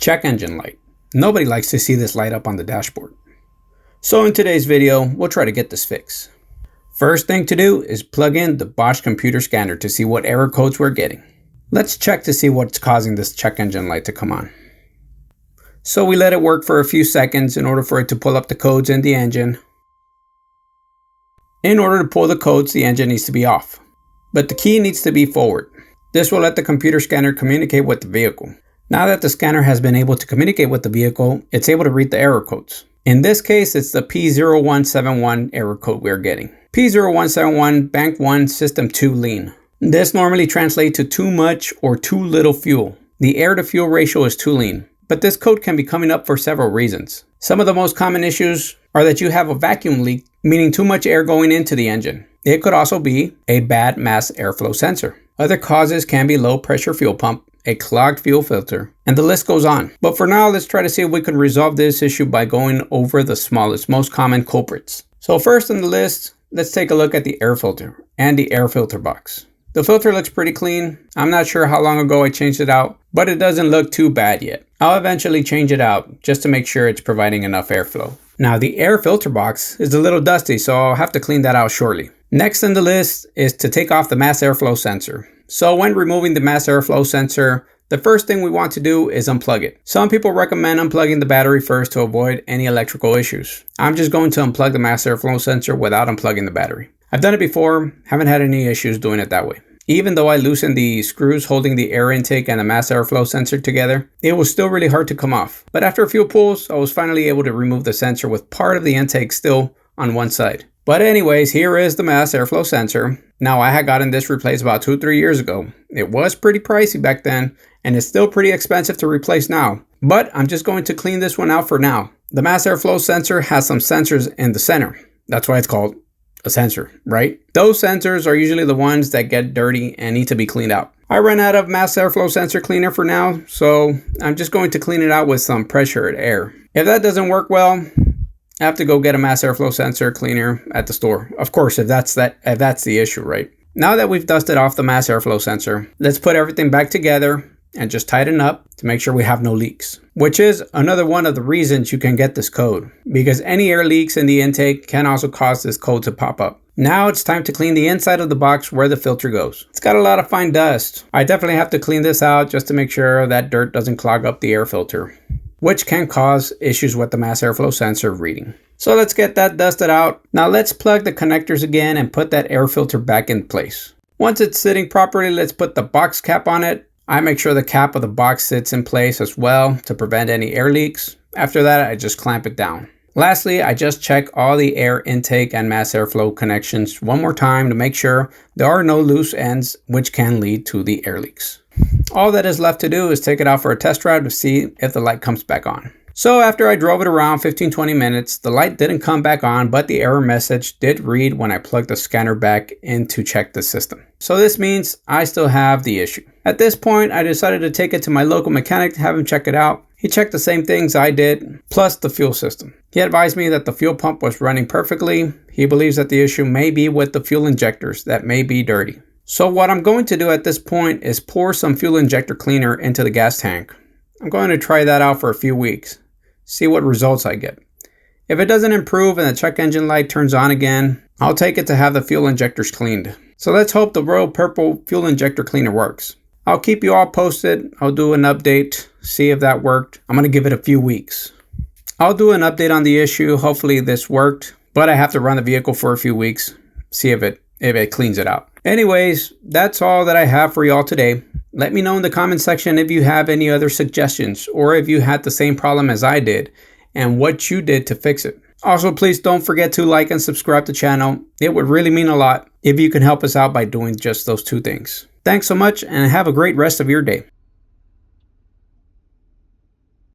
check engine light. Nobody likes to see this light up on the dashboard. So in today's video, we'll try to get this fixed. First thing to do is plug in the Bosch computer scanner to see what error codes we're getting. Let's check to see what's causing this check engine light to come on. So we let it work for a few seconds in order for it to pull up the codes in the engine. In order to pull the codes, the engine needs to be off, but the key needs to be forward. This will let the computer scanner communicate with the vehicle. Now that the scanner has been able to communicate with the vehicle, it's able to read the error codes. In this case, it's the P0171 error code we're getting. P0171 Bank 1 System 2 Lean. This normally translates to too much or too little fuel. The air to fuel ratio is too lean, but this code can be coming up for several reasons. Some of the most common issues are that you have a vacuum leak, meaning too much air going into the engine. It could also be a bad mass airflow sensor. Other causes can be low pressure fuel pump, a clogged fuel filter, and the list goes on. But for now, let's try to see if we can resolve this issue by going over the smallest, most common culprits. So first on the list, let's take a look at the air filter and the air filter box. The filter looks pretty clean. I'm not sure how long ago I changed it out, but it doesn't look too bad yet. I'll eventually change it out just to make sure it's providing enough airflow. Now the air filter box is a little dusty, so I'll have to clean that out shortly. Next on the list is to take off the mass airflow sensor. So when removing the mass airflow sensor, the first thing we want to do is unplug it. Some people recommend unplugging the battery first to avoid any electrical issues. I'm just going to unplug the mass airflow sensor without unplugging the battery. I've done it before, haven't had any issues doing it that way. Even though I loosened the screws holding the air intake and the mass airflow sensor together, it was still really hard to come off. But after a few pulls, I was finally able to remove the sensor with part of the intake still on one side. But anyways, here is the mass airflow sensor. Now I had gotten this replaced about 2-3 years ago. It was pretty pricey back then, and it's still pretty expensive to replace now. But I'm just going to clean this one out for now. The mass airflow sensor has some sensors in the center. That's why it's called a sensor, right? Those sensors are usually the ones that get dirty and need to be cleaned out. I ran out of mass airflow sensor cleaner for now, so I'm just going to clean it out with some pressured air. If that doesn't work well, I have to go get a mass airflow sensor cleaner at the store. Of course, if that's the issue, right? Now that we've dusted off the mass airflow sensor, let's put everything back together and just tighten up to make sure we have no leaks, which is another one of the reasons you can get this code, because any air leaks in the intake can also cause this code to pop up. Now it's time to clean the inside of the box where the filter goes. It's got a lot of fine dust. I definitely have to clean this out just to make sure that dirt doesn't clog up the air filter, which can cause issues with the mass airflow sensor reading. So let's get that dusted out. Now let's plug the connectors again and put that air filter back in place. Once it's sitting properly, let's put the box cap on it. I make sure the cap of the box sits in place as well to prevent any air leaks. After that, I just clamp it down. Lastly, I just check all the air intake and mass airflow connections one more time to make sure there are no loose ends, which can lead to the air leaks. All that is left to do is take it out for a test drive to see if the light comes back on. So after I drove it around 15-20 minutes, the light didn't come back on, but the error message did read when I plugged the scanner back in to check the system. So this means I still have the issue. At this point, I decided to take it to my local mechanic to have him check it out. He checked the same things I did, plus the fuel system. He advised me that the fuel pump was running perfectly. He believes that the issue may be with the fuel injectors that may be dirty. So what I'm going to do at this point is pour some fuel injector cleaner into the gas tank. I'm going to try that out for a few weeks, see what results I get. If it doesn't improve and the check engine light turns on again, I'll take it to have the fuel injectors cleaned. So let's hope the Royal Purple fuel injector cleaner works. I'll keep you all posted. I'll do an update, see if that worked. I'm going to give it a few weeks. I'll do an update on the issue. Hopefully this worked, but I have to run the vehicle for a few weeks, see if it cleans it out. Anyways, that's all that I have for y'all today. Let me know in the comment section if you have any other suggestions or if you had the same problem as I did and what you did to fix it. Also, please don't forget to like and subscribe to the channel. It would really mean a lot if you can help us out by doing just those two things. Thanks so much and have a great rest of your day.